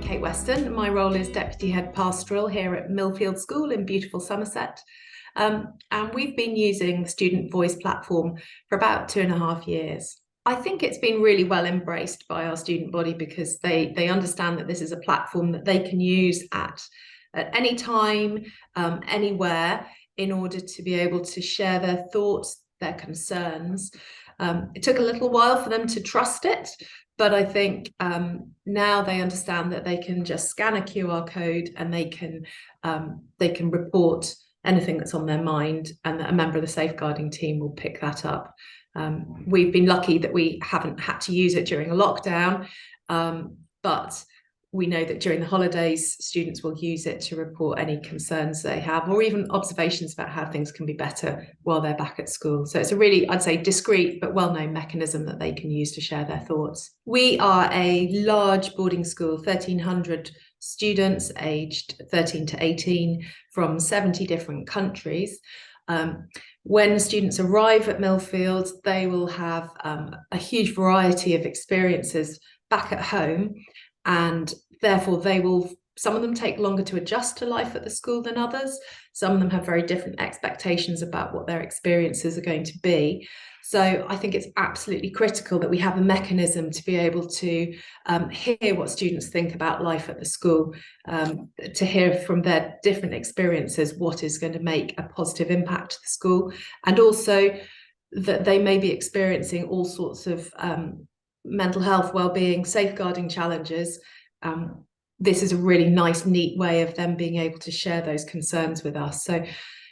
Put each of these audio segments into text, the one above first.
Kate Weston. My role is Deputy Head Pastoral here at Millfield School in beautiful Somerset. And we've been using the Student Voice platform for about 2.5 years. I think it's been really well embraced by our student body because they understand that this is a platform that they can use at any time, anywhere, in order to be able to share their thoughts, their concerns. It took a little while for them to trust it, but I think now they understand that they can just scan a QR code and they can report anything that's on their mind, and that a member of the safeguarding team will pick that up. We've been lucky that we haven't had to use it during a lockdown, but we know that during the holidays, students will use it to report any concerns they have, or even observations about how things can be better while they're back at school. So it's a really, I'd say, discreet but well-known mechanism that they can use to share their thoughts. We are a large boarding school, 1,300 students aged 13 to 18 from 70 different countries. When students arrive at Millfield, they will have a huge variety of experiences back at home, and therefore some of them take longer to adjust to life at the school than others. Some of them have very different expectations about what their experiences are going to be. So I think it's absolutely critical that we have a mechanism to be able to hear what students think about life at the school, to hear from their different experiences what is going to make a positive impact to the school, and also that they may be experiencing all sorts of mental health, well-being, safeguarding challenges. This is a really nice, neat way of them being able to share those concerns with us. So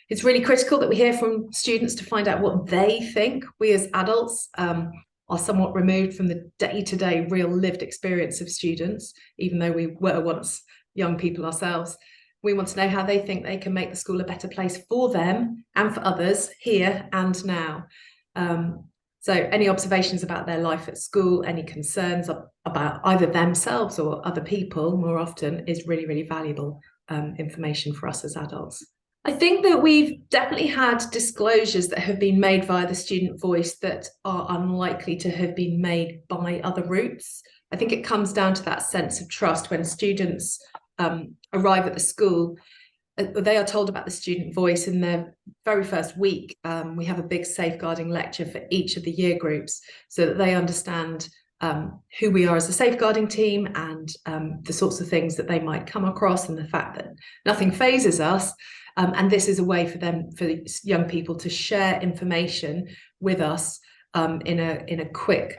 it's really critical that we hear from students to find out what they think. We as adults are somewhat removed from the day-to-day real lived experience of students, even though we were once young people ourselves. We want to know how they think they can make the school a better place for them and for others here and now. So any observations about their life at school, any concerns about either themselves or other people more often, is really, really valuable information for us as adults. I think that we've definitely had disclosures that have been made via the student voice that are unlikely to have been made by other routes. I think it comes down to that sense of trust when students arrive at the school. They are told about the student voice in their very first week. We have a big safeguarding lecture for each of the year groups so that they understand who we are as a safeguarding team, and the sorts of things that they might come across, and the fact that nothing phases us. And this is a way for young people to share information with us in a quick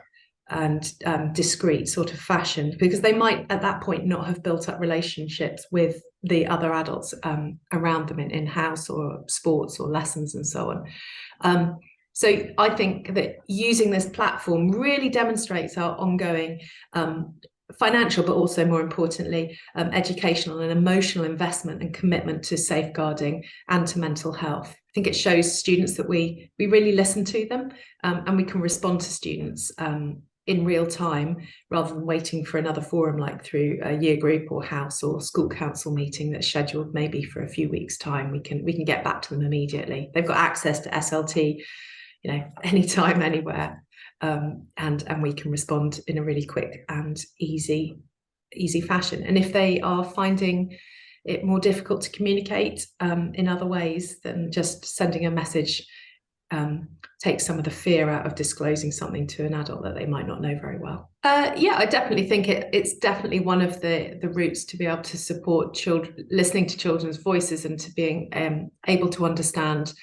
and discreet sort of fashion, because they might at that point not have built up relationships with the other adults around them in house or sports or lessons and so on. So I think that using this platform really demonstrates our ongoing financial, but also more importantly, educational and emotional investment and commitment to safeguarding and to mental health. I think it shows students that we really listen to them, and we can respond to students in real time, rather than waiting for another forum like through a year group or house or school council meeting that's scheduled maybe for a few weeks' time. We can get back to them immediately. They've got access to SLT, anytime, anywhere, and we can respond in a really quick and easy fashion. And if they are finding it more difficult to communicate in other ways, then just sending a message takes some of the fear out of disclosing something to an adult that they might not know very well. Yeah, I definitely think it's definitely one of the routes to be able to support children, listening to children's voices, and to being able to understand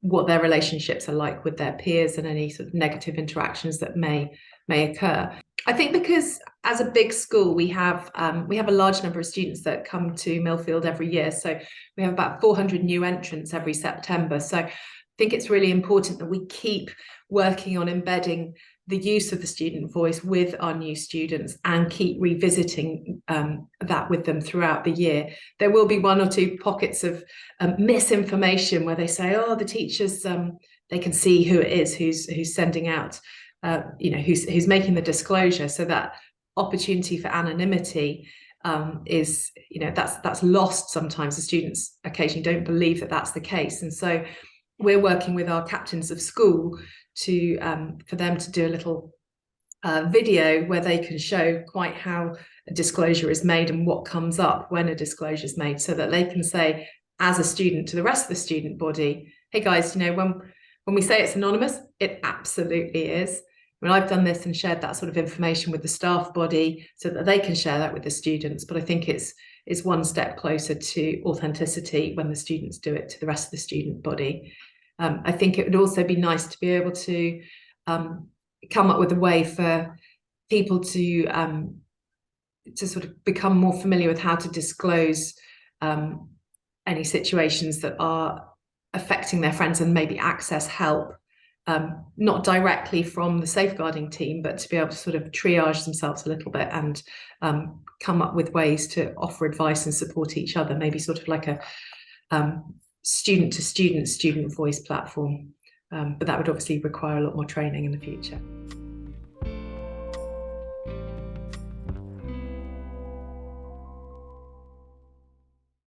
what their relationships are like with their peers and any sort of negative interactions that may occur. I think because as a big school, we have a large number of students that come to Millfield every year. So we have about 400 new entrants every September. So I think it's really important that we keep working on embedding the use of the student voice with our new students and keep revisiting that with them throughout the year. There will be one or two pockets of misinformation where they say, oh, the teachers, they can see who it is who's sending out, who's making the disclosure. So that opportunity for anonymity is, that's lost sometimes. The students occasionally don't believe that that's the case. And so we're working with our captains of school for them to do a little video where they can show quite how a disclosure is made and what comes up when a disclosure is made, so that they can say as a student to the rest of the student body, hey guys, when we say it's anonymous, it absolutely is. I mean, I've done this and shared that sort of information with the staff body so that they can share that with the students, but I think it's one step closer to authenticity when the students do it to the rest of the student body. I think it would also be nice to be able to come up with a way for people to sort of become more familiar with how to disclose any situations that are affecting their friends and maybe access help, not directly from the safeguarding team, but to be able to sort of triage themselves a little bit and come up with ways to offer advice and support each other, maybe sort of like a student to student voice platform. But that would obviously require a lot more training in the future.